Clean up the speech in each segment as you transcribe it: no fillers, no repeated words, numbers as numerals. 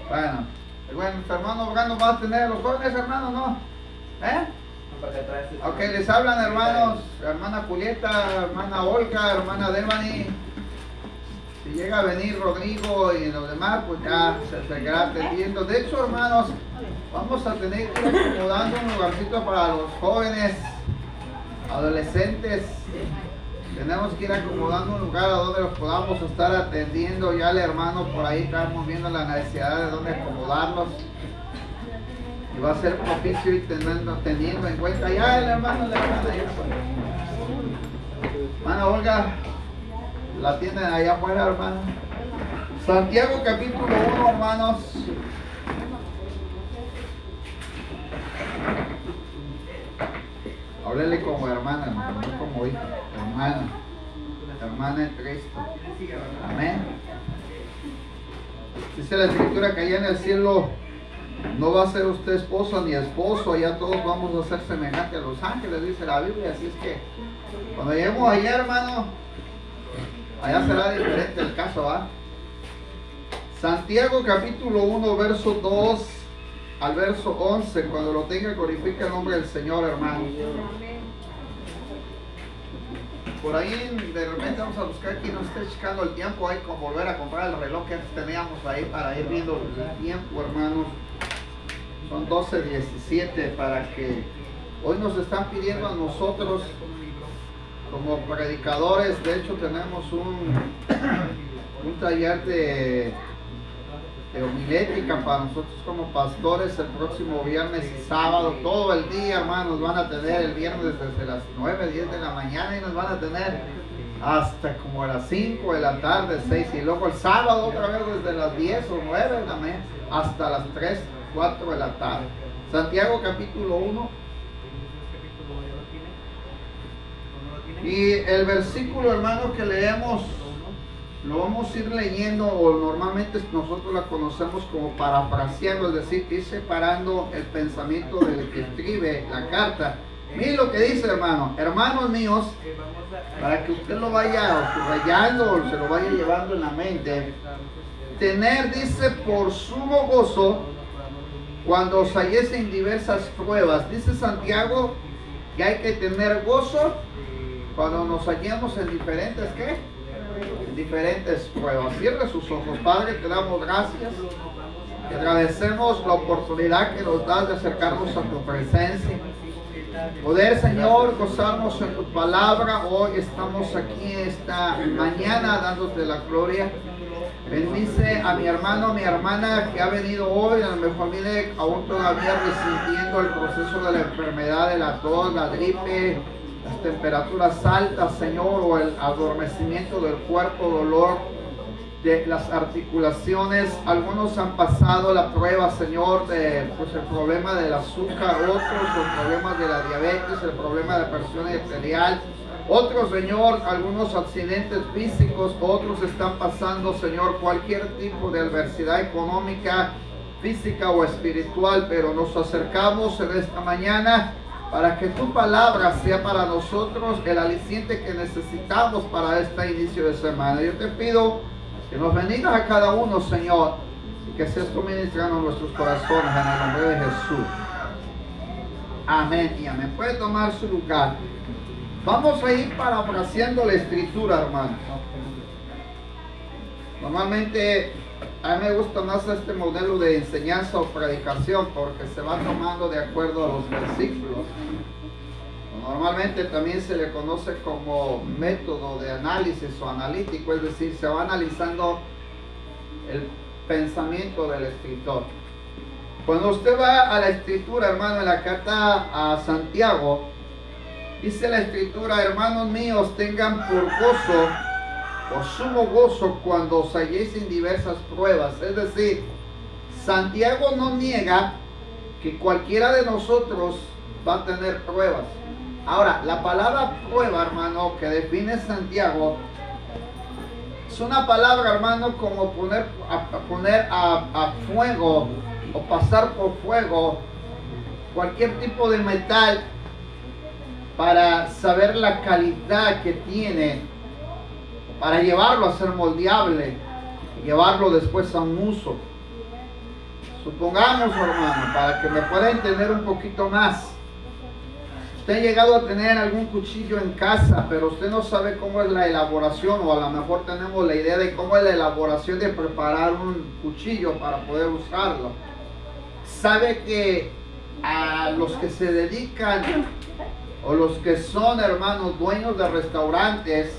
Bueno, nuestro hermano Brando va a tener los jóvenes, hermano, ¿no? ¿Eh? Ok, les hablan, hermanos, hermana Julieta, hermana Olga, hermana Devani. Si llega a venir Rodrigo y los demás, pues ya se seguirá atendiendo. De hecho, hermanos, vamos a tener que ir acomodando un lugarcito para los jóvenes, adolescentes. Tenemos que ir acomodando un lugar a donde los podamos estar atendiendo. Ya el hermano por ahí estamos viendo la necesidad de dónde acomodarlos. Y va a ser propicio ir teniendo en cuenta. Ya el hermano, la hermana, hermana Olga, la tienen allá afuera, hermano. Santiago capítulo 1, hermanos. Háblele como hermana, hermano, no como hija. Hermana, hermana en Cristo. Amén. Dice la escritura que allá en el cielo no va a ser usted esposa ni esposo, allá todos vamos a ser semejantes a los ángeles, dice la Biblia. Así es que cuando lleguemos allá, hermano, allá será diferente el caso, ¿va? Santiago capítulo 1, verso 2 al verso 11. Cuando lo tenga, glorifica el nombre del Señor, hermano. Por ahí de repente vamos a buscar quien nos esté checando el tiempo. Hay que volver a comprar el reloj que antes teníamos ahí para ir viendo el tiempo, hermanos. Son 12:17 para que hoy nos están pidiendo a nosotros como predicadores. De hecho tenemos un taller de homilética para nosotros como pastores el próximo viernes y sábado. Todo el día, hermanos, van a tener el viernes desde las 9, 10 de la mañana y nos van a tener hasta como a las 5 de la tarde, 6, y luego el sábado otra vez desde las 10 o 9 de la mañana hasta las 3, 4 de la tarde. Santiago capítulo 1. Y el versículo, hermano, que leemos, lo vamos a ir leyendo, o normalmente nosotros la conocemos como parafraseando, es decir, ir separando el pensamiento del que escribe la carta. Miren lo que dice, hermano. Hermanos míos, para que usted lo vaya subrayando o se lo vaya llevando en la mente, tener, dice, por sumo gozo cuando os halléis en diversas pruebas. Dice Santiago que hay que tener gozo cuando nos hallemos en diferentes, ¿qué? En diferentes pruebas. Cierre sus ojos. Padre, te damos gracias. Te agradecemos la oportunidad que nos das de acercarnos a tu presencia. Poder, Señor, gozarnos en tu palabra. Hoy estamos aquí esta mañana dándote la gloria. Bendice a mi hermano, a mi hermana que ha venido hoy, a lo mejor viene aún todavía resintiendo el proceso de la enfermedad, de la tos, la gripe, las temperaturas altas, Señor, o el adormecimiento del cuerpo, dolor de las articulaciones. Algunos han pasado la prueba, Señor, de pues, el problema del azúcar, otros los problemas de la diabetes, el problema de la presión arterial. Otros, Señor, algunos accidentes físicos, otros están pasando, Señor, cualquier tipo de adversidad económica, física o espiritual, pero nos acercamos en esta mañana para que tu palabra sea para nosotros el aliciente que necesitamos para este inicio de semana. Yo te pido que nos bendigas a cada uno, Señor, y que seas tú ministrando nuestros corazones en el nombre de Jesús. Amén y amén. Puede tomar su lugar. Vamos a ir parafraseando la escritura, hermano. Normalmente a mí me gusta más este modelo de enseñanza o predicación porque se va tomando de acuerdo a los versículos. Normalmente también se le conoce como método de análisis o analítico, es decir, se va analizando el pensamiento del escritor. Cuando usted va a la escritura, hermano, en la carta a Santiago, dice la escritura: hermanos míos, tengan por gozo, por sumo gozo, cuando os halléis en diversas pruebas. Es decir, Santiago no niega que cualquiera de nosotros va a tener pruebas. Ahora, la palabra prueba, hermano, que define Santiago, es una palabra, hermano, como poner a fuego o pasar por fuego cualquier tipo de metal para saber la calidad que tiene, para llevarlo a ser moldeable y llevarlo después a un uso. supongamos, hermano, para que me pueda entender un poquito más. Usted ha llegado a tener algún cuchillo en casa, pero usted no sabe cómo es la elaboración, o a lo mejor tenemos la idea de cómo es la elaboración de preparar un cuchillo para poder usarlo. Sabe que a los que se dedican, o los que son, hermanos, dueños de restaurantes,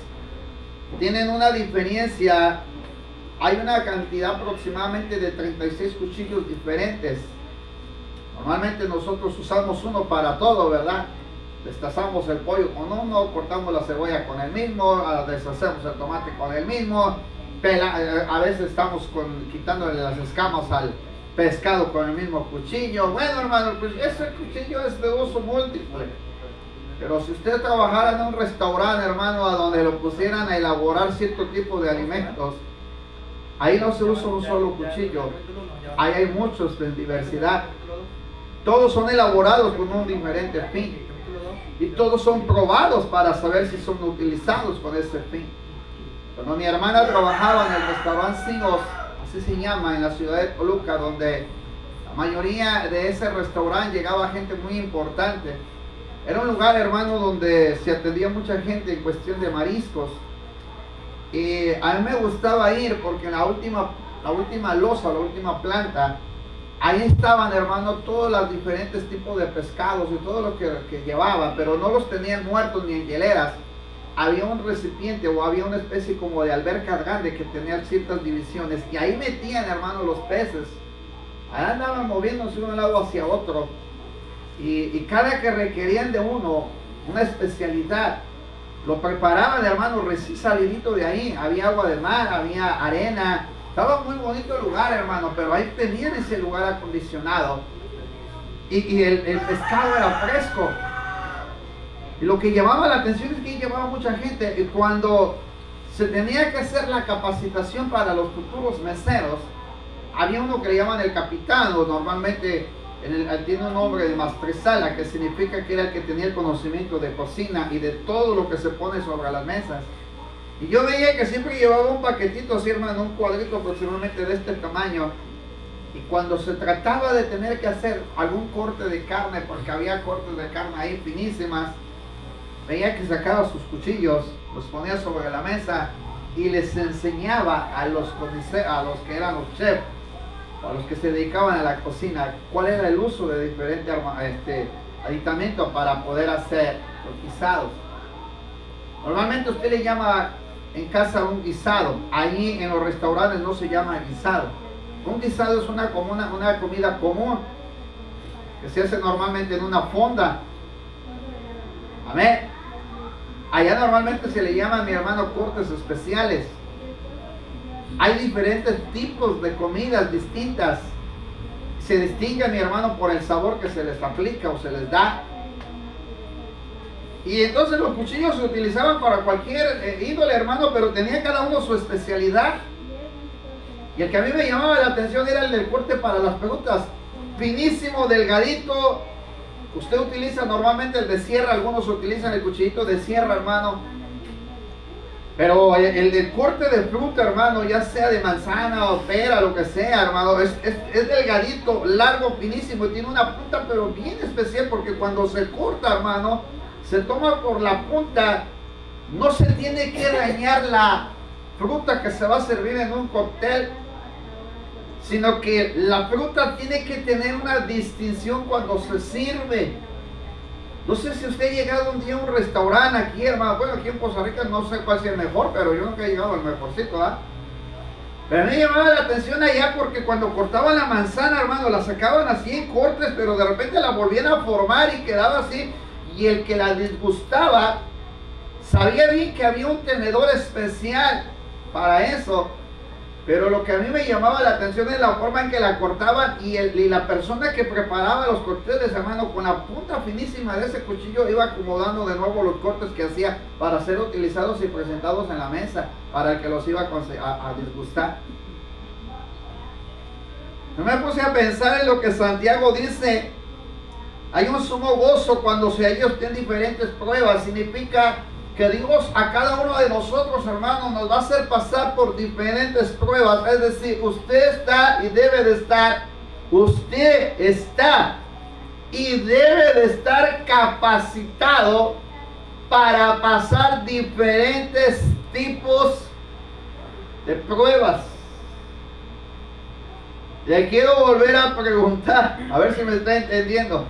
tienen una diferencia. Hay una cantidad aproximadamente de 36 cuchillos diferentes. Normalmente nosotros usamos uno para todo, ¿verdad? Destazamos el pollo con uno, cortamos la cebolla con el mismo, deshacemos el tomate con el mismo, a veces estamos quitándole las escamas al pescado con el mismo cuchillo. Bueno, hermano, pues ese cuchillo es de uso múltiple. Pero si usted trabajara en un restaurante, hermano, a donde lo pusieran a elaborar cierto tipo de alimentos, ahí no se usa un solo cuchillo, ahí hay muchos de diversidad. Todos son elaborados con un diferente fin. Y todos son probados para saber si son utilizados con ese fin. Cuando mi hermana trabajaba en el restaurante Singos, así se llama, en la ciudad de Toluca, donde la mayoría de ese restaurante llegaba gente muy importante. Era un lugar, hermano, donde se atendía mucha gente en cuestión de mariscos. Y a mí me gustaba ir porque en la última losa, la última planta, ahí estaban, hermano, todos los diferentes tipos de pescados y todo lo que llevaban, pero no los tenían muertos ni en hieleras. Había un recipiente o había una especie como de alberca grande que tenía ciertas divisiones, y ahí metían, hermano, los peces. Ahí andaban moviéndose de un lado hacia otro, y cada que requerían de uno una especialidad, lo preparaban, hermano, recién salidito de ahí. Había agua de mar, había arena. Estaba muy bonito el lugar, hermano, pero ahí tenían ese lugar acondicionado. Y el pescado era fresco. Y lo que llamaba la atención es que llevaba mucha gente. Y cuando se tenía que hacer la capacitación para los futuros meseros, había uno que le llaman el capitán, o normalmente tiene un nombre de maestresala, que significa que era el que tenía el conocimiento de cocina y de todo lo que se pone sobre las mesas. Y yo veía que siempre llevaba un paquetito así, hermano, un cuadrito aproximadamente de este tamaño. Y cuando se trataba de tener que hacer algún corte de carne, porque había cortes de carne ahí finísimas, veía que sacaba sus cuchillos, los ponía sobre la mesa y les enseñaba a los que eran los chefs, a los que se dedicaban a la cocina, cuál era el uso de diferentes aditamentos para poder hacer los guisados. Normalmente usted le llama en casa un guisado. Allí en los restaurantes no se llama guisado. Un guisado es una comida común que se hace normalmente en una fonda. Amén. Allá normalmente se le llama, mi hermano, cortes especiales. Hay diferentes tipos de comidas distintas. Se distingue, mi hermano, por el sabor que se les aplica o se les da. Y entonces los cuchillos se utilizaban para cualquier índole, hermano, pero tenía cada uno su especialidad. Y el que a mí me llamaba la atención era el del corte para las frutas. Finísimo, delgadito. Usted utiliza normalmente el de sierra, algunos utilizan el cuchillito de sierra, hermano. Pero el de corte de fruta, hermano, ya sea de manzana o pera, lo que sea, hermano, es delgadito, largo, finísimo, y tiene una punta pero bien especial, porque cuando se corta, hermano, se toma por la punta. No se tiene que dañar la fruta que se va a servir en un cóctel, sino que la fruta tiene que tener una distinción cuando se sirve. No sé si usted ha llegado un día a un restaurante aquí, hermano. Bueno, aquí en Costa Rica no sé cuál es el mejor, pero yo nunca he llegado al mejorcito, ¿verdad? Pero a mí me llamaba la atención allá porque cuando cortaban la manzana, hermano, la sacaban así en cortes, pero de repente la volvían a formar y quedaba así. Y el que la disgustaba sabía bien que había un tenedor especial para eso. Pero lo que a mí me llamaba la atención es la forma en que la cortaban, y la persona que preparaba los cortes, hermano, con la punta finísima de ese cuchillo iba acomodando de nuevo los cortes que hacía para ser utilizados y presentados en la mesa para el que los iba a disgustar. Yo me puse a pensar en lo que Santiago dice: hay un sumo gozo cuando se hallan en diferentes pruebas. Significa que Dios a cada uno de nosotros, hermanos, nos va a hacer pasar por diferentes pruebas. Es decir, usted está y debe de estar usted está y debe de estar capacitado para pasar diferentes tipos de pruebas. Le quiero volver a preguntar, a ver si me está entendiendo.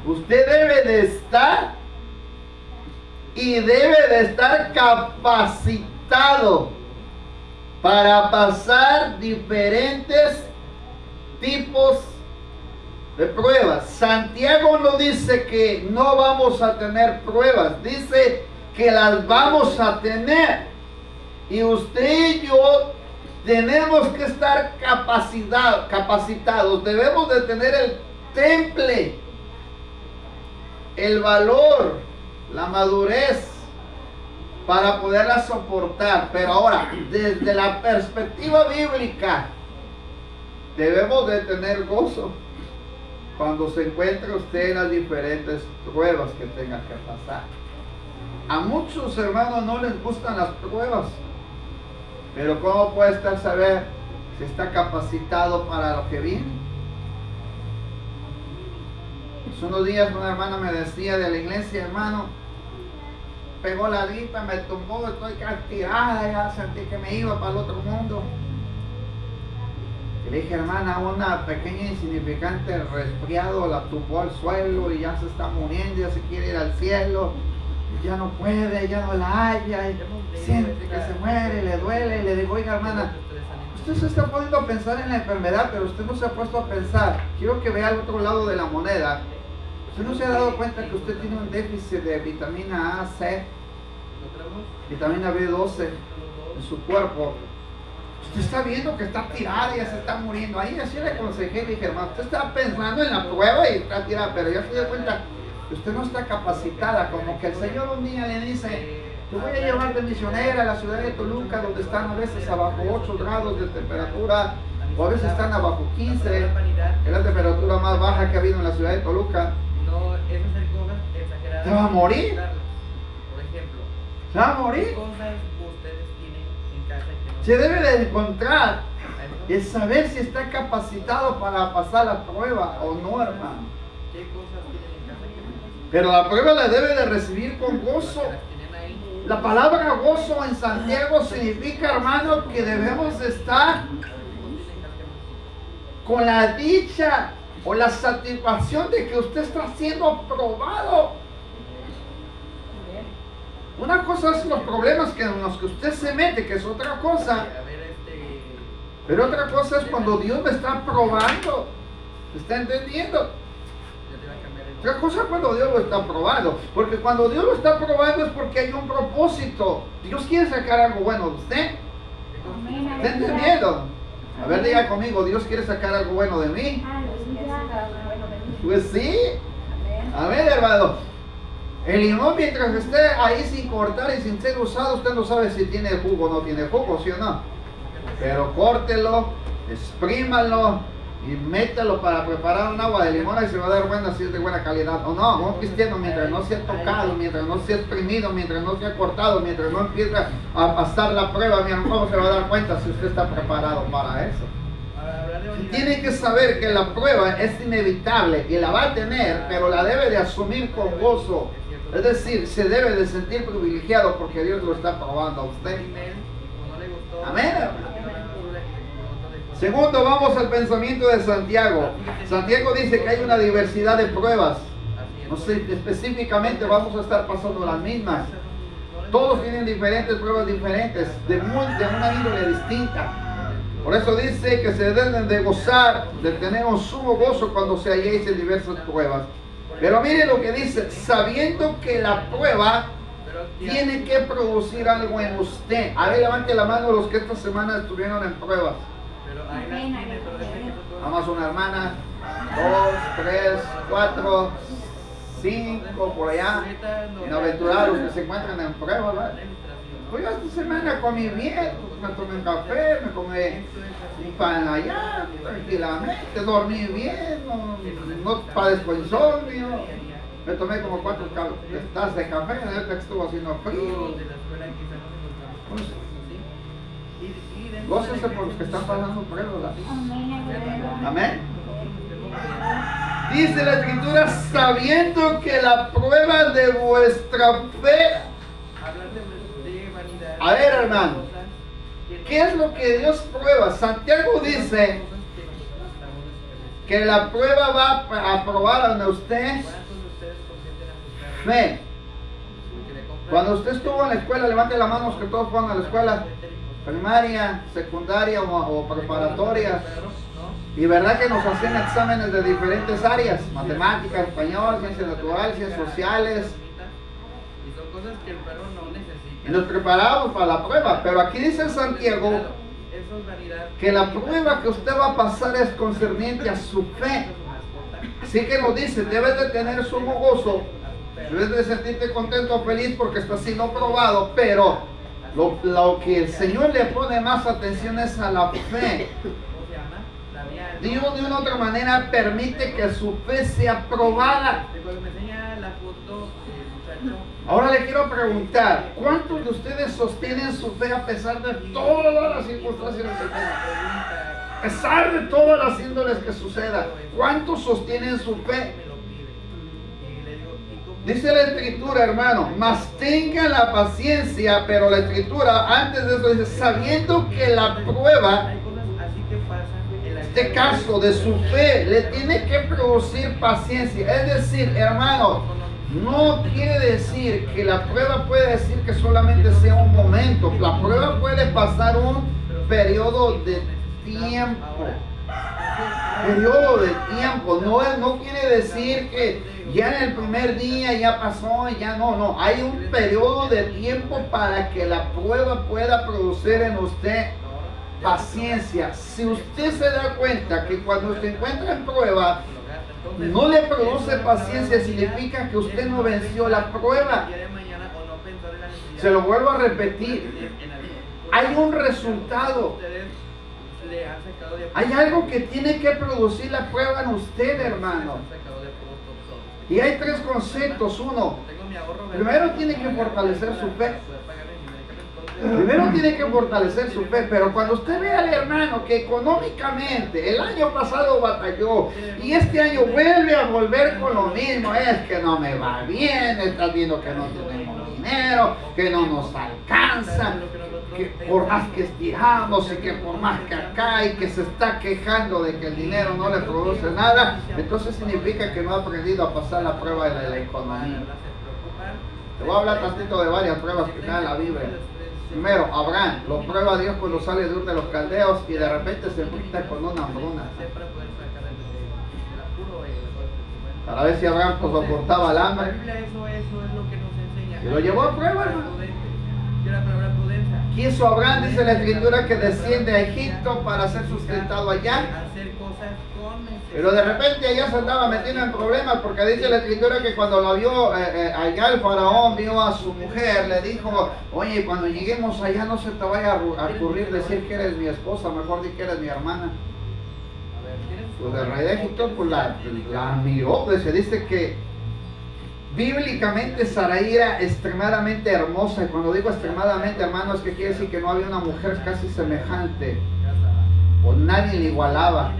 Usted debe de estar y debe de estar capacitado para pasar diferentes tipos de pruebas. Santiago no dice que no vamos a tener pruebas, dice que las vamos a tener. Y usted y yo tenemos que estar capacitados, debemos de tener el temple, el valor, la madurez para poderla soportar. Pero ahora, desde la perspectiva bíblica, debemos de tener gozo cuando se encuentre usted en las diferentes pruebas que tenga que pasar. A muchos hermanos no les gustan las pruebas, pero ¿cómo puede usted saber si está capacitado para lo que viene? Hace unos días una hermana me decía de la iglesia, hermano, pegó la gripa, me tumbó, estoy castigada, ya sentí que me iba para el otro mundo. Y le dije, hermana, una pequeña insignificante resfriado la tumbó al suelo y ya se está muriendo, ya se quiere ir al cielo, y ya no puede, ya no la halla, y siente que se muere, le duele, y le digo, oiga, hermana, usted se está poniendo a pensar en la enfermedad, pero usted no se ha puesto a pensar, quiero que vea al otro lado de la moneda. ¿Usted no se ha dado cuenta que usted tiene un déficit de vitamina A, C, vitamina B12 en su cuerpo? Usted está viendo que está tirada y ya se está muriendo. Ahí así le aconsejé, le dije, hermano, usted está pensando en la prueba y está tirada, pero ya se dio cuenta que usted no está capacitada. Como que el Señor un día le dice, te voy a llevar de misionera a la ciudad de Toluca, donde están a veces abajo 8 grados de temperatura, o a veces están abajo 15, es la temperatura más baja que ha habido en la ciudad de Toluca. No, esas son cosas exageradas. ¿Te va a morir? Por ejemplo, ¿se va a morir? ¿qué cosas ustedes tienen en casa que no Se debe de encontrar el saber si está capacitado para pasar la prueba o no, hermano. ¿Qué cosas tienen en casa que no? Pero la prueba la debe de recibir con gozo. Las tienen ahí. La palabra gozo en Santiago significa, hermano, que debemos estar con la dicha o la satisfacción de que usted está siendo aprobado. Una cosa es los problemas en los que usted se mete, que es otra cosa. Pero otra cosa es cuando Dios me está aprobando. ¿Me está entendiendo? Otra cosa es cuando Dios lo está aprobando. Porque cuando Dios lo está aprobando es porque hay un propósito. Dios quiere sacar algo bueno de usted. ¿Está entendiendo? A ver, diga conmigo, Dios quiere sacar algo bueno de mí. Pues sí. Amén, hermano. El limón, mientras esté ahí sin cortar y sin ser usado, usted no sabe si tiene jugo o no tiene jugo, ¿sí o no? Pero córtelo, exprímalo y mételo para preparar un agua de limón y se va a dar cuenta si es de buena calidad o no. Un cristiano, mientras no sea tocado, mientras no sea exprimido, mientras no sea cortado, mientras no empiece a pasar la prueba, mi hermano, se va a dar cuenta si usted está preparado para eso. Tiene que saber que la prueba es inevitable y la va a tener, pero la debe de asumir con gozo. Es decir, se debe de sentir privilegiado porque Dios lo está probando a usted. Amén, hermano. Segundo, vamos al pensamiento de Santiago. Santiago dice que hay una diversidad de pruebas. No sé, específicamente vamos a estar pasando las mismas. Todos tienen diferentes pruebas diferentes, de una índole distinta. Por eso dice que se deben de gozar, de tener un sumo gozo cuando se halléis en diversas pruebas. Pero mire lo que dice, sabiendo que la prueba tiene que producir algo en usted. A ver, levante la mano los que esta semana estuvieron en pruebas. Vamos, una hermana, 2, 3, 4, 5, por allá. Bienaventurados los que se encuentran en pruebas, ¿verdad? Pues yo esta semana comí bien, me tomé un café, me comí un pan allá, tranquilamente, dormí bien, no padezco insomnio, me tomé como 4 tazas de café, ahorita que estuvo haciendo frío. Gócense por los que están pasando pruebas. Amén. Dice la Escritura, sabiendo que la prueba de vuestra fe. A ver, hermano, ¿qué es lo que Dios prueba? Santiago dice que la prueba va a probar a usted fe. Cuando usted estuvo en la escuela, levante la mano los que todos fueron a la escuela primaria, secundaria o preparatoria. Y verdad que nos hacían exámenes de diferentes áreas: matemáticas, español, ciencias naturales, ciencias sociales. Y son cosas que el perro no necesita. Y nos preparábamos para la prueba. Pero aquí dice Santiago que la prueba que usted va a pasar es concerniente a su fe. Así que nos dice, debes de tener sumo gozo, debes de sentirte contento, feliz porque está siendo probado, pero lo que el Señor le pone más atención es a la fe. Dios de una otra manera permite que su fe sea probada. Ahora le quiero preguntar, ¿cuántos de ustedes sostienen su fe a pesar de todas las circunstancias que tengan? A pesar de todas las índoles que sucedan, ¿cuántos sostienen su fe? Dice la Escritura, hermano, mas tenga la paciencia, pero la Escritura antes de eso dice, sabiendo que la prueba, este caso de su fe, le tiene que producir paciencia. Es decir, hermano, no quiere decir que la prueba puede decir que solamente sea un momento. La prueba puede pasar un periodo de tiempo. Periodo de tiempo. No quiere decir que ya en el primer día ya pasó y ya no. Hay un periodo de tiempo para que la prueba pueda producir en usted paciencia. Si usted se da cuenta que cuando se encuentra en prueba no le produce paciencia, significa que usted no venció la prueba. Se lo vuelvo a repetir. Hay un resultado. Hay algo que tiene que producir la prueba en usted, hermano. Y hay tres conceptos. Uno, primero tiene que fortalecer su fe. Primero tiene que fortalecer su fe, pero cuando usted ve al hermano que económicamente el año pasado batalló y este año vuelve a volver con lo mismo, es que no me va bien, estás viendo que no tenemos dinero, que no nos alcanza, que por más que estiramos y que por más que acá y que se está quejando de que el dinero no le produce nada, entonces significa que no ha aprendido a pasar la prueba de la economía. Te voy a hablar tantito de varias pruebas que están en la Biblia. Primero, Abraham lo prueba a Dios cuando sale de Ur de los Caldeos y de repente se enfrenta con una hambruna. Para ver si Abraham pues soportaba el hambre. Y lo llevó a prueba, hermano. Quiso Abraham, dice la Escritura, que desciende a Egipto para ser sustentado allá. Pero de repente allá se andaba metiendo en problemas porque dice la Escritura que cuando la vio allá el faraón, vio a su mujer, le dijo, oye, cuando lleguemos allá no se te vaya a ocurrir decir que eres mi esposa, mejor di que eres mi hermana. Pues el rey de Egipto pues la miró, pues se dice que bíblicamente Sarai era extremadamente hermosa, y cuando digo extremadamente, hermano, es que quiere decir que no había una mujer casi semejante, o nadie le igualaba.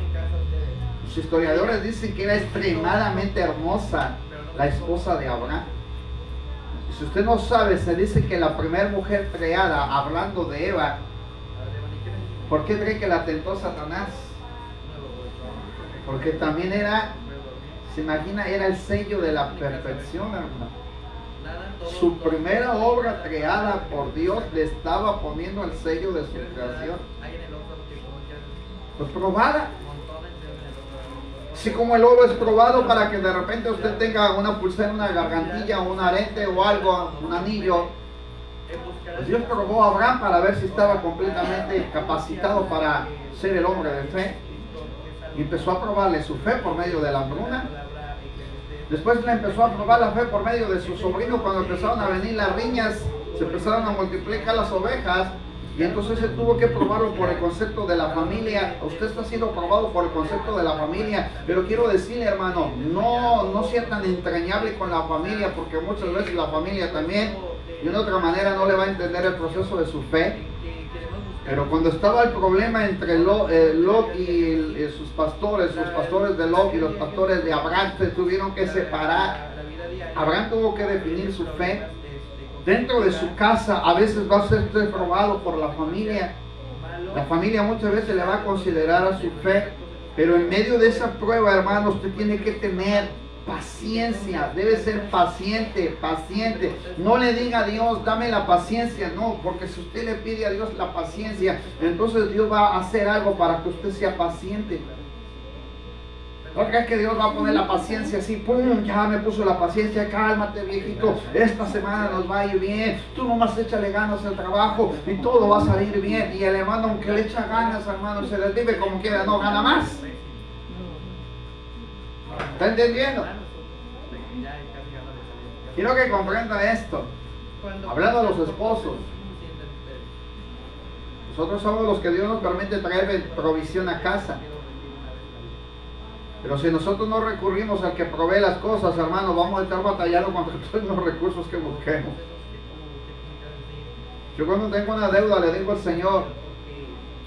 Los historiadores dicen que era extremadamente hermosa la esposa de Abraham. Si usted no sabe, se dice que la primera mujer creada, hablando de Eva, ¿por qué cree que la tentó Satanás? Porque también era, se imagina, era el sello de la perfección, hermano. Su primera obra creada por Dios le estaba poniendo el sello de su creación. Pues probada. Así como el oro es probado para que de repente usted tenga una pulsera, una gargantilla, un arete o algo, un anillo. Pues Dios probó a Abraham para ver si estaba completamente capacitado para ser el hombre de fe. Y empezó a probarle su fe por medio de la hambruna. Después le empezó a probar la fe por medio de su sobrino. Cuando empezaron a venir las riñas, se empezaron a multiplicar las ovejas. Y entonces él tuvo que probarlo por el concepto de la familia. Usted está siendo probado por el concepto de la familia. Pero quiero decirle, hermano, no sea tan entrañable con la familia, porque muchas veces la familia también, de una otra manera, no le va a entender el proceso de su fe. Pero cuando estaba el problema entre Lot y sus pastores de Lot y los pastores de Abraham, se tuvieron que separar. Abraham tuvo que definir su fe. Dentro de su casa a veces va a ser usted probado por la familia. La familia muchas veces le va a considerar a su fe. Pero en medio de esa prueba, hermano, usted tiene que tener paciencia. Debe ser paciente, paciente. No le diga a Dios, dame la paciencia. No, porque si usted le pide a Dios la paciencia, entonces Dios va a hacer algo para que usted sea paciente. No creas que Dios va a poner la paciencia así, pum, ya me puso la paciencia, cálmate viejito, esta semana nos va a ir bien, tú nomás échale ganas al trabajo y todo va a salir bien. Y el hermano, aunque le echa ganas, hermano, se les vive como quiera, no gana más. ¿Está entendiendo? Quiero que comprenda esto. Hablando a los esposos, nosotros somos los que Dios nos permite traer provisión a casa. Pero si nosotros no recurrimos al que provee las cosas, hermano, vamos a estar batallando contra todos los recursos que busquemos. Yo cuando tengo una deuda le digo al Señor,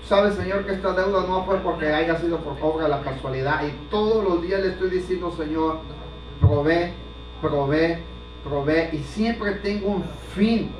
¿sabes, Señor, que esta deuda no fue porque haya sido por obra de la casualidad? Y todos los días le estoy diciendo, Señor, provee, provee, provee. Y siempre tengo un fin.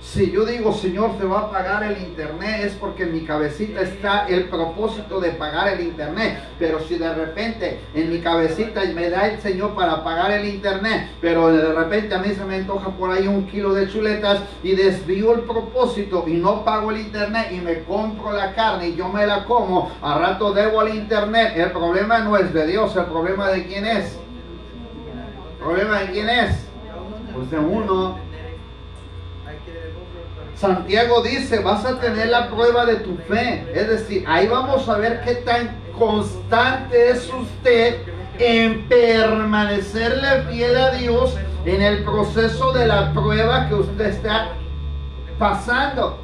Si yo digo, Señor, se va a pagar el internet, es porque en mi cabecita está el propósito de pagar el internet. Pero si de repente en mi cabecita me da el Señor para pagar el internet, pero de repente a mí se me antoja por ahí 1 kilo de chuletas y desvío el propósito y no pago el internet y me compro la carne y yo me la como, a rato debo al internet. El problema no es de Dios, el problema de quién es. ¿El problema de quién es? Pues de uno. Santiago dice, vas a tener la prueba de tu fe. Es decir, ahí vamos a ver qué tan constante es usted en permanecerle fiel a Dios en el proceso de la prueba que usted está pasando.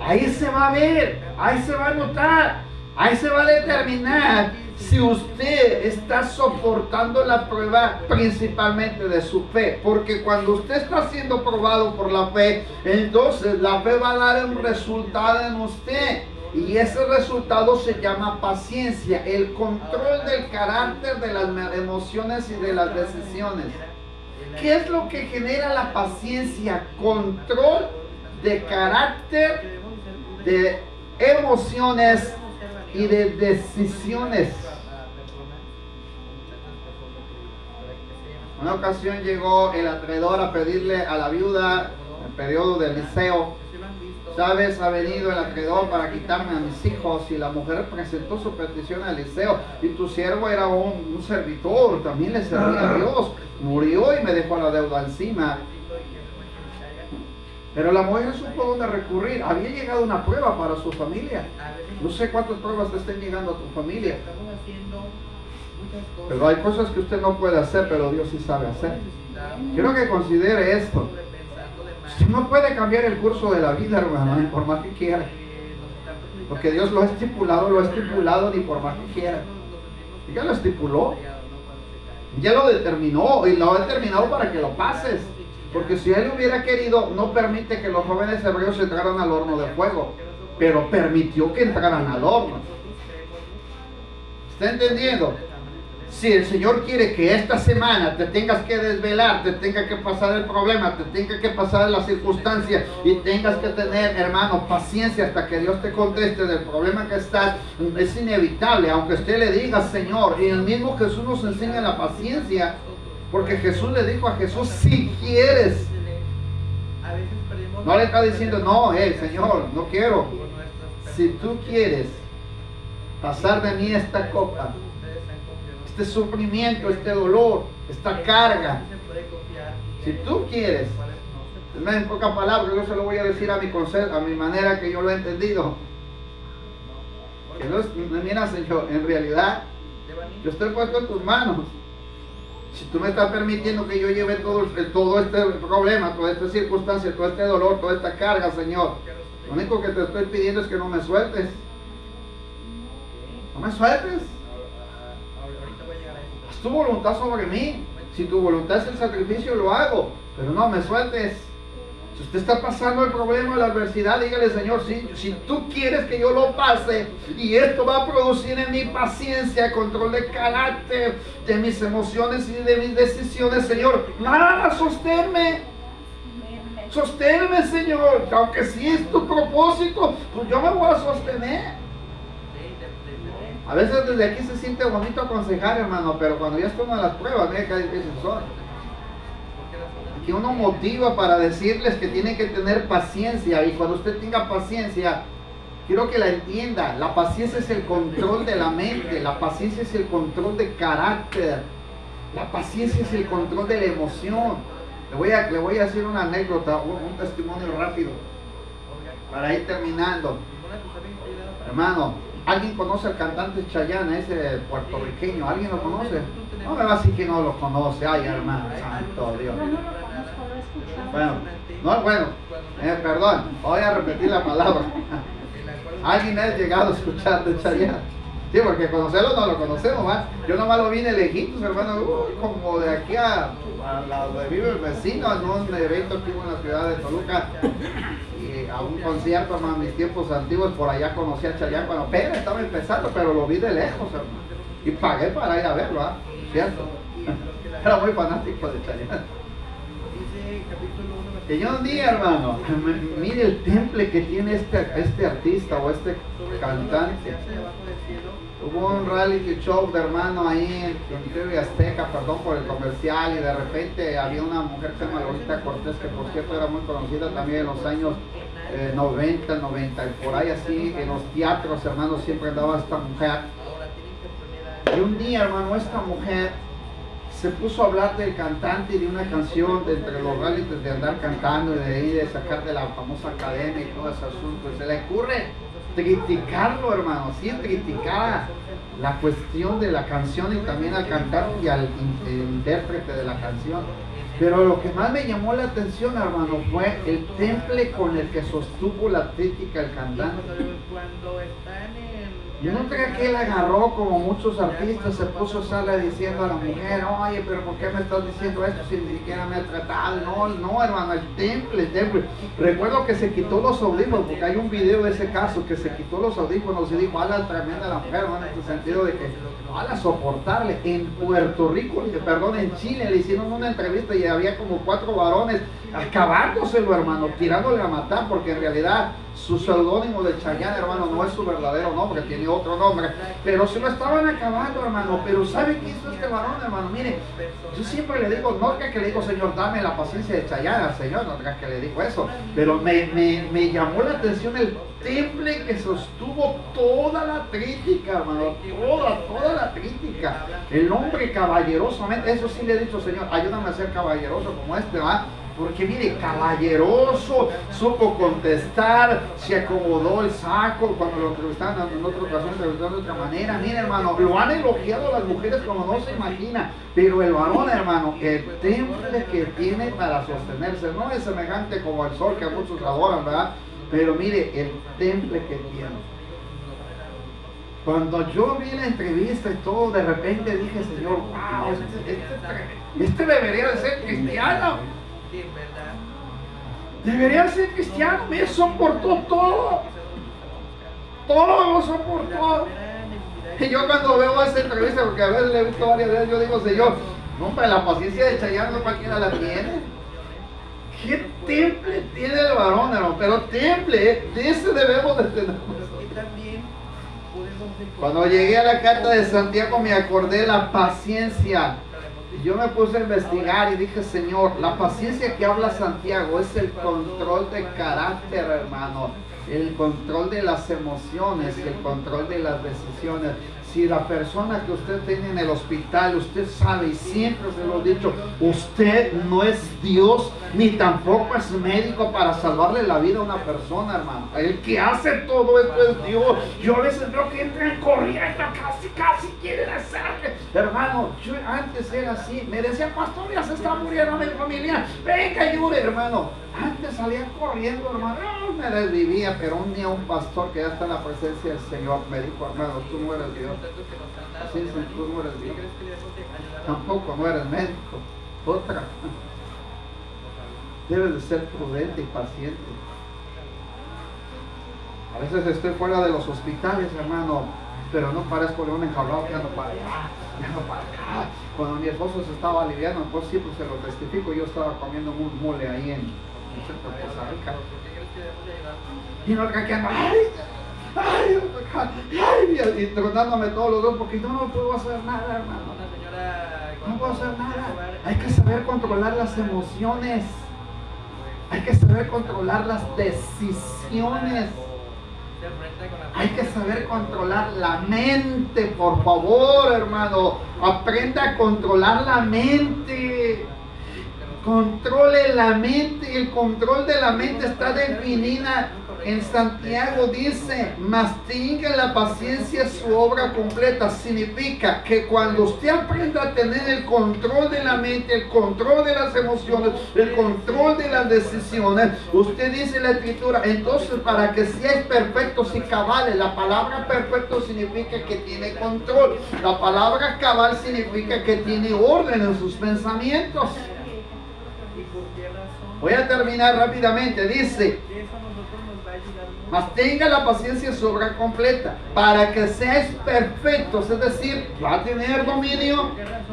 Ahí se va a ver, ahí se va a notar, ahí se va a determinar si usted está soportando la prueba principalmente de su fe. Porque cuando usted está siendo probado por la fe, entonces la fe va a dar un resultado en usted. Y ese resultado se llama paciencia, el control del carácter, de las emociones y de las decisiones. ¿Qué es lo que genera la paciencia? Control de carácter, de emociones y de decisiones. Una ocasión llegó el acreedor a pedirle a la viuda, en el periodo del liceo, ¿sabes? Ha venido el acreedor para quitarme a mis hijos. Y la mujer presentó su petición al liceo. Y tu siervo era un servidor, también le servía a Dios. Murió y me dejó la deuda encima. Pero la mujer supo dónde recurrir. Había llegado una prueba para su familia. No sé cuántas pruebas te estén llegando a tu familia. Pero hay cosas que usted no puede hacer, pero Dios sí sabe hacer. Quiero que considere esto. Usted no puede cambiar el curso de la vida, hermano, por más que quiera. Porque Dios lo ha estipulado ni por más que quiera. Y ya lo estipuló. Ya lo determinó y lo ha determinado para que lo pases. Porque si Él hubiera querido, no permite que los jóvenes hebreos entraran al horno de fuego, pero permitió que entraran al horno. ¿Está entendiendo? Si el Señor quiere que esta semana te tengas que desvelar, te tenga que pasar el problema, te tenga que pasar la circunstancia y tengas que tener, hermano, paciencia hasta que Dios te conteste del problema que estás, es inevitable, aunque usted le diga, Señor. Y el mismo Jesús nos enseña la paciencia, porque Jesús le dijo a Jesús, si quieres. No le está diciendo, no, Señor, no quiero. Si tú quieres pasar de mí esta copa, este sufrimiento, este dolor, esta carga, si tú quieres, en pocas palabras, yo se lo voy a decir a mi manera que yo lo he entendido. Que no es, mira, Señor, en realidad yo estoy puesto en tus manos. Si tú me estás permitiendo que yo lleve todo este problema, toda esta circunstancia, todo este dolor, toda esta carga, Señor, lo único que te estoy pidiendo es que no me sueltes. No me sueltes. Haz tu voluntad sobre mí. Si tu voluntad es el sacrificio, lo hago. Pero no me sueltes. Si usted está pasando el problema, la adversidad, dígale, Señor, si tú quieres que yo lo pase, y esto va a producir en mi paciencia, control de carácter, de mis emociones y de mis decisiones, Señor, nada, sosténme. Sosténme, Señor, aunque sí es tu propósito, pues yo me voy a sostener. A veces desde aquí se siente bonito aconsejar, hermano, pero cuando ya está una de las pruebas, mira qué difícil son. Que uno motiva para decirles que tienen que tener paciencia, y cuando usted tenga paciencia, quiero que la entienda, la paciencia es el control de la mente, la paciencia es el control de carácter, la paciencia es el control de la emoción. Le voy a decir una anécdota, un testimonio rápido, para ir terminando. Hermano, ¿alguien conoce al cantante Chayanne, ese puertorriqueño? ¿Alguien lo conoce? No me va a decir que no lo conoce. Ay, hermano, santo Dios. Bueno, perdón, voy a repetir la palabra. ¿Alguien ha llegado a escuchar de Chayanne? Sí, porque conocerlo no lo conocemos, ¿va? Yo nomás lo vi de lejitos, hermano, como de aquí a donde vive el vecino, en un evento que hubo en la ciudad de Toluca, y a un concierto, hermano, en mis tiempos antiguos, por allá conocí a Chayanne cuando apenas estaba empezando, pero lo vi de lejos, hermano, y pagué para ir a verlo, ¿ah? ¿Cierto? Era muy fanático de Chayanne. Que yo un día, hermano, mire el temple que tiene este artista o este cantante. Hubo un reality show de hermano ahí en TV Azteca, perdón por el comercial, y de repente había una mujer que se llama Lolita Cortés, que por cierto era muy conocida también en los años 90, y por ahí así, en los teatros, hermano, siempre andaba esta mujer. Y un día, hermano, esta mujer se puso a hablar del cantante y de una canción, de entre los realities, de andar cantando y de ahí, de sacar de la famosa academia y todo ese asunto. Y se le ocurre criticarlo, hermano, sí, criticar la cuestión de la canción y también al cantante y al intérprete de la canción. Pero lo que más me llamó la atención, hermano, fue el temple con el que sostuvo la crítica el cantante. Yo no creo que él agarró, como muchos artistas, se puso a estarle diciendo a la mujer, oye, pero ¿por qué me estás diciendo esto si ni siquiera me ha tratado? No, hermano, el temple. Recuerdo que se quitó los audífonos, porque hay un video de ese caso, que se quitó los audífonos y dijo, ala, tremenda la mujer, hermano, en el sentido de que, ala, soportarle. En Puerto Rico, perdón, en Chile, le hicieron una entrevista y había como 4 varones acabándoselo, hermano, tirándole a matar, porque en realidad su seudónimo de Chayanne, hermano, no es su verdadero nombre, tiene otro nombre, pero se lo estaban acabando, hermano. Pero ¿sabe qué hizo este varón, hermano? Mire, yo siempre le digo, no es que le digo, Señor, dame la paciencia de Chayanne al Señor, no es que le digo eso, pero me llamó la atención el temple que sostuvo toda la crítica, hermano, toda la crítica. El hombre caballerosamente, eso sí le he dicho, Señor, ayúdame a ser caballeroso como este, ¿va? Porque mire, caballeroso, supo contestar, se acomodó el saco cuando lo entrevistaban en otra ocasión, entrevistaron de otra manera. Mire, hermano, lo han elogiado las mujeres como no se imagina, pero el varón, hermano, el temple que tiene para sostenerse, no es semejante como el sol que a muchos adoran, ¿verdad? Pero mire, el temple que tiene. Cuando yo vi la entrevista y todo, de repente dije, Señor, wow, este debería de ser cristiano. Debería ser cristiano, me soportó todo lo soportó. Y yo cuando veo esta entrevista, porque a veces le he visto varias veces, yo digo, Señor, no, hombre, la paciencia de Chayanne no cualquiera la tiene. ¿Qué temple tiene el varón, hermano? Pero temple, de ese debemos de tener. Cuando llegué a la carta de Santiago me acordé de la paciencia. Yo me puse a investigar y dije, Señor, la paciencia que habla Santiago es el control de carácter, hermano, el control de las emociones, el control de las decisiones. Si la persona que usted tiene en el hospital, usted sabe, y siempre se lo he dicho, usted no es Dios, ni tampoco es médico para salvarle la vida a una persona, hermano. El que hace todo esto es Dios. Yo a veces veo que entran corriendo, casi quieren hacer. Hermano, yo antes era así, me decía, pastor, ya se está muriendo mi familia, venga, ayude, hermano. Antes salía corriendo, hermano, me desvivía, pero un día un pastor que ya está en la presencia del Señor me dijo, hermano, tú no eres Dios. Así es, tú no eres Dios. Tampoco no eres médico. Otra. Debes de ser prudente y paciente. A veces estoy fuera de los hospitales, hermano, pero no parezco león enjaulado que ando para allá, que ando para acá. Cuando mi esposo se estaba aliviando, pues sí, pues se lo testifico, yo estaba comiendo un mole ahí en centro de Costa Rica. Y no que ando, ay, y tronándome todos los dos, porque no puedo hacer nada, hermano. No puedo hacer nada. Hay que saber controlar las emociones. Hay que saber controlar las decisiones. Hay que saber controlar la mente, por favor, hermano. Aprenda a controlar la mente. Controle la mente. El control de la mente está definida en Santiago. Dice: mas tenga la paciencia su obra completa. Significa que cuando usted aprenda a tener el control de la mente, el control de las emociones, el control de las decisiones, usted dice la Escritura, entonces para que seáis perfectos y cabales. La palabra perfecto significa que tiene control. La palabra cabal significa que tiene orden en sus pensamientos. Voy a terminar rápidamente. Dice: mas tenga la paciencia su obra completa, para que seáis perfectos. Es decir, va a tener dominio,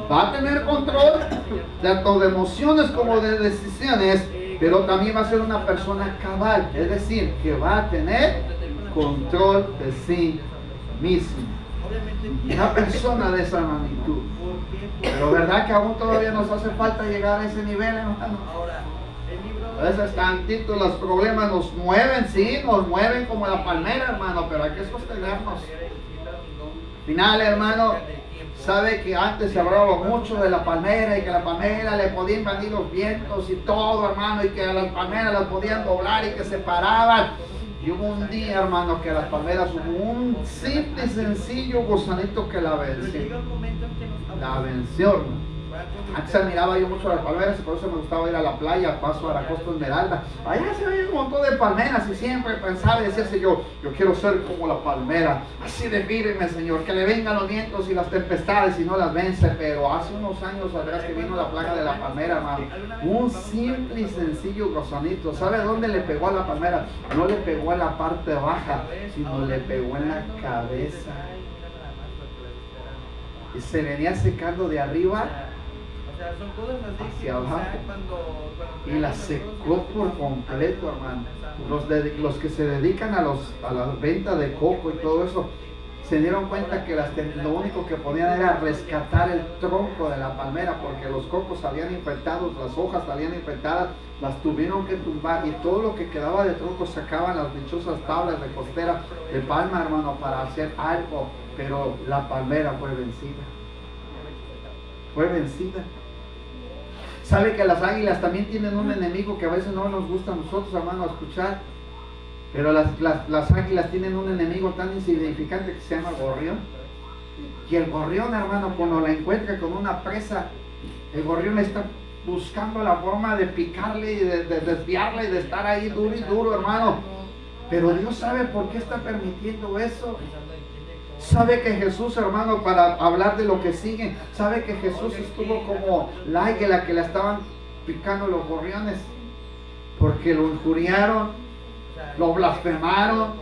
va a tener control, tanto de emociones como de decisiones, pero también va a ser una persona cabal. Es decir, que va a tener control de sí mismo. Una persona de esa magnitud. Pero verdad que aún todavía nos hace falta llegar a ese nivel, hermano. A veces tantitos los problemas nos mueven, sí, nos mueven como la palmera, hermano, pero hay que sostenernos. Al final, hermano, sabe que antes se hablaba mucho de la palmera y que la palmera le podían invadir los vientos y todo, hermano, y que a las palmeras las podían doblar y que se paraban. Y hubo un día, hermano, que las palmeras hubo un simple y sencillo gusanito que la venció. La venció, hermano. Antes admiraba yo mucho las palmeras y por eso me gustaba ir a la playa, paso a la Costa Esmeralda. Allá se veía un montón de palmeras y siempre pensaba y decía: yo quiero ser como la palmera, así de firme, Señor, que le vengan los vientos y las tempestades y no las vence. Pero hace unos años atrás que vino la plaga de la palmera, hermano, un simple y sencillo gusanito. ¿Sabe dónde le pegó a la palmera? No le pegó en la parte baja, sino le pegó en la cabeza. Y se venía secando de arriba hacia abajo y la secó por completo, hermano. Los que se dedican a la venta de coco y todo eso se dieron cuenta que lo único que podían era rescatar el tronco de la palmera, porque los cocos salían infectados, las hojas salían infectadas, las tuvieron que tumbar y todo lo que quedaba de tronco sacaban las dichosas tablas de costera de palma, hermano, para hacer algo. Pero la palmera fue vencida. Fue vencida. Sabe que las águilas también tienen un enemigo que a veces no nos gusta a nosotros, hermano, escuchar. Pero las águilas tienen un enemigo tan insignificante que se llama gorrión. Y el gorrión, hermano, cuando la encuentra con una presa, el gorrión está buscando la forma de picarle y de desviarle y de estar ahí duro y duro, hermano. Pero Dios sabe por qué está permitiendo eso. Sabe que Jesús, hermano, para hablar de lo que sigue, sabe que Jesús estuvo como la águila que la estaban picando los gorriones, porque lo injuriaron, lo blasfemaron,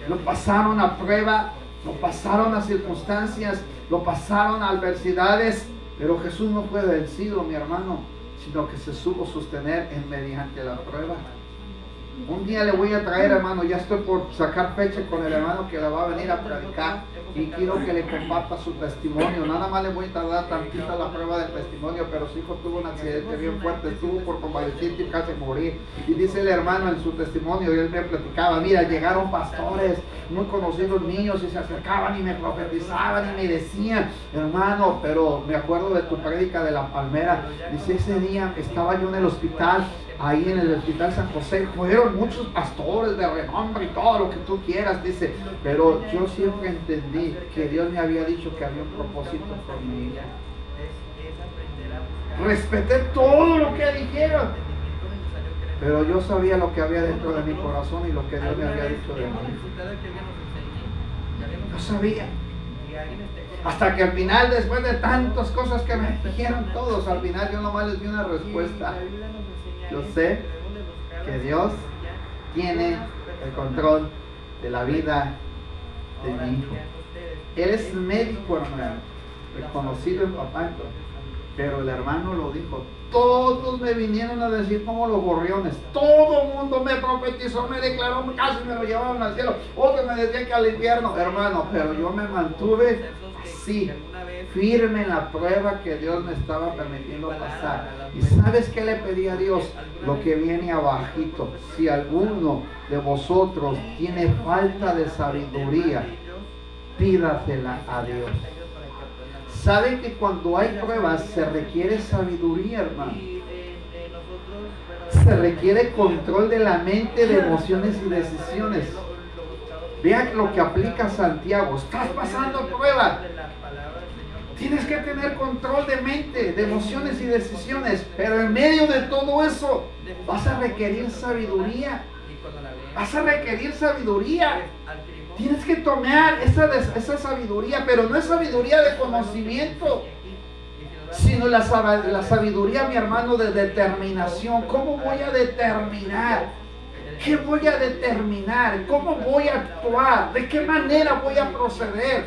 lo pasaron a prueba, lo pasaron a circunstancias, lo pasaron a adversidades, pero Jesús no fue vencido, mi hermano, sino que se supo sostener mediante la prueba. Un día le voy a traer, hermano, ya estoy por sacar fecha con el hermano que la va a venir a predicar y quiero que le comparta su testimonio. Nada más le voy a tardar tantita la prueba del testimonio, pero su hijo tuvo un accidente bien fuerte, estuvo por convaleciente y casi morir. Y dice el hermano en su testimonio, y él me platicaba: mira, llegaron pastores muy conocidos niños y se acercaban y me profetizaban y me decían: hermano, pero me acuerdo de tu prédica de la palmera. Dice: ese día estaba yo en el hospital, ahí en el hospital San José, fueron muchos pastores de renombre y todo lo que tú quieras, dice, pero yo siempre entendí que Dios me había dicho que había un propósito por mi vida. Respeté todo lo que dijeron, pero yo sabía lo que había dentro de mi corazón y lo que Dios me había dicho de mí. Yo sabía. Hasta que al final, después de tantas cosas que me dijeron todos, al final yo nomás les di una respuesta. Yo sé que Dios tiene el control de la vida de mi hijo. Él es médico, hermano, reconocido en Papantla, pero el hermano lo dijo. Todos me vinieron a decir como los gorriones. Todo el mundo me profetizó, me declaró, casi me lo llevaron al cielo. Otros me decían que al infierno, hermano, pero yo me mantuve así, firme en la prueba que Dios me estaba permitiendo pasar. ¿Y sabes qué le pedí a Dios? Lo que viene abajito. Si alguno de vosotros tiene falta de sabiduría, pídasela a Dios. ¿Sabe que cuando hay pruebas se requiere sabiduría, hermano? Se requiere control de la mente, de emociones y decisiones. Vea lo que aplica Santiago. Estás pasando prueba. Tienes que tener control de mente, de emociones y decisiones. Pero en medio de todo eso vas a requerir sabiduría. Vas a requerir sabiduría. Tienes que tomar esa sabiduría, pero no es sabiduría de conocimiento, sino la sabiduría, mi hermano, de determinación. ¿Cómo voy a determinar? ¿Qué voy a determinar? ¿Cómo voy a actuar? ¿De qué manera voy a proceder?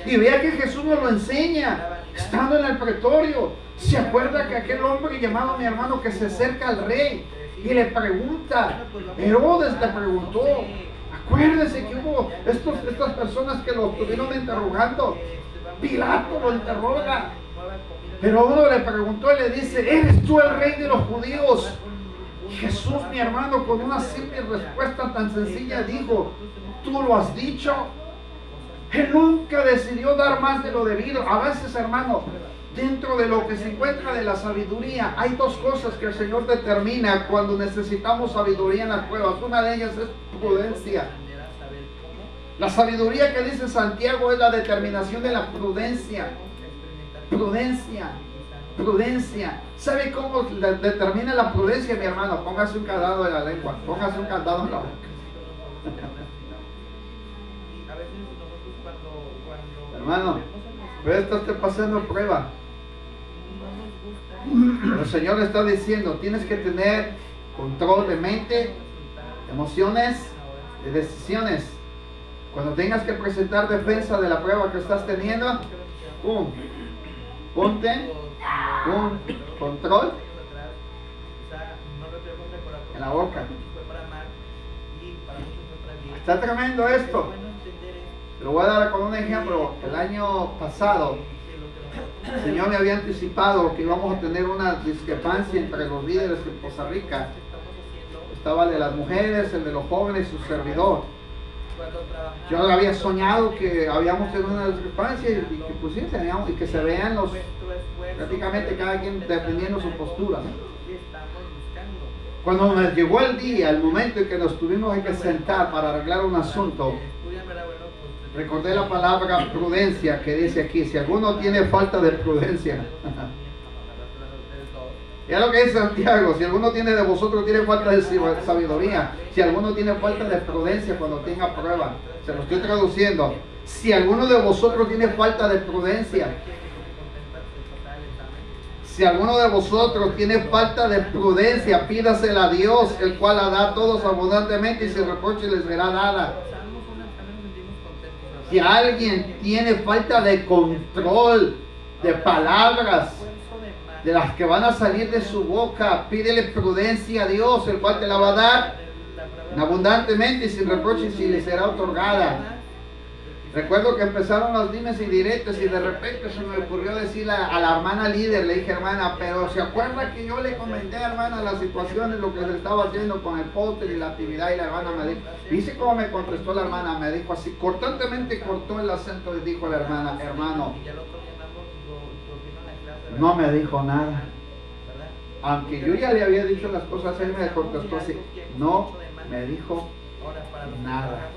Y vea que Jesús nos lo enseña, estando en el pretorio. ¿Se acuerda que aquel hombre llamado mi hermano que se acerca al rey y le pregunta? Herodes le preguntó. Acuérdese que hubo estas personas que lo estuvieron interrogando. Pilato lo interroga. Pero uno le preguntó y le dice: ¿eres tú el rey de los judíos? Y Jesús, mi hermano, con una simple respuesta tan sencilla dijo: tú lo has dicho. Él nunca decidió dar más de lo debido. A veces, hermano, dentro de lo que se encuentra de la sabiduría, hay dos cosas que el Señor determina cuando necesitamos sabiduría en las pruebas. Una de ellas es prudencia. La sabiduría que dice Santiago es la determinación de la prudencia. Prudencia. Prudencia. ¿Sabe cómo determina la prudencia, mi hermano? Póngase un candado en la lengua. Póngase un candado en la boca. Hermano, pero esto está pasando prueba. Pero el Señor le está diciendo: tienes que tener control de mente, emociones y decisiones. Cuando tengas que presentar defensa de la prueba que estás teniendo, ponte un control en la boca. Está tremendo esto. Lo voy a dar con un ejemplo. El año pasado el Señor me había anticipado que íbamos a tener una discrepancia entre los líderes en Costa Rica. Estaba el de las mujeres, el de los jóvenes y su servidor. Yo había soñado que habíamos tenido una discrepancia y que, pues, sí, teníamos, y que se vean prácticamente cada quien defendiendo su postura, ¿no? Cuando nos llegó el día, el momento en que nos tuvimos que sentar para arreglar un asunto, recordé la palabra prudencia que dice aquí: si alguno tiene falta de prudencia. Ya lo que dice Santiago: si alguno tiene de vosotros tiene falta de sabiduría, si alguno tiene falta de prudencia cuando tenga prueba. Se lo estoy traduciendo: si alguno de vosotros tiene falta de prudencia, si alguno de vosotros tiene falta de prudencia, pídasela a Dios, el cual la da a todos abundantemente y sin reproche les será dada. Si alguien tiene falta de control de palabras, de las que van a salir de su boca, pídele prudencia a Dios, el cual te la va a dar abundantemente y sin reproche y le será otorgada. Recuerdo que empezaron los dimes y diretes y de repente se me ocurrió decirle a la hermana líder, le dije: hermana, pero ¿se acuerda que yo le comenté, hermana, las situaciones, lo que se estaba haciendo con el póster y la actividad? Y la hermana me dijo, dice cómo me contestó la hermana, me dijo así, cortantemente cortó el acento y dijo la hermana: hermano, no me dijo nada. Aunque yo ya le había dicho las cosas, él me contestó así: no me dijo nada.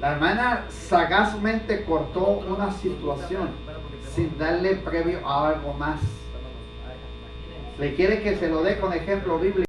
La hermana sagazmente cortó una situación sin darle previo a algo más. Le quiere que se lo dé con ejemplo bíblico.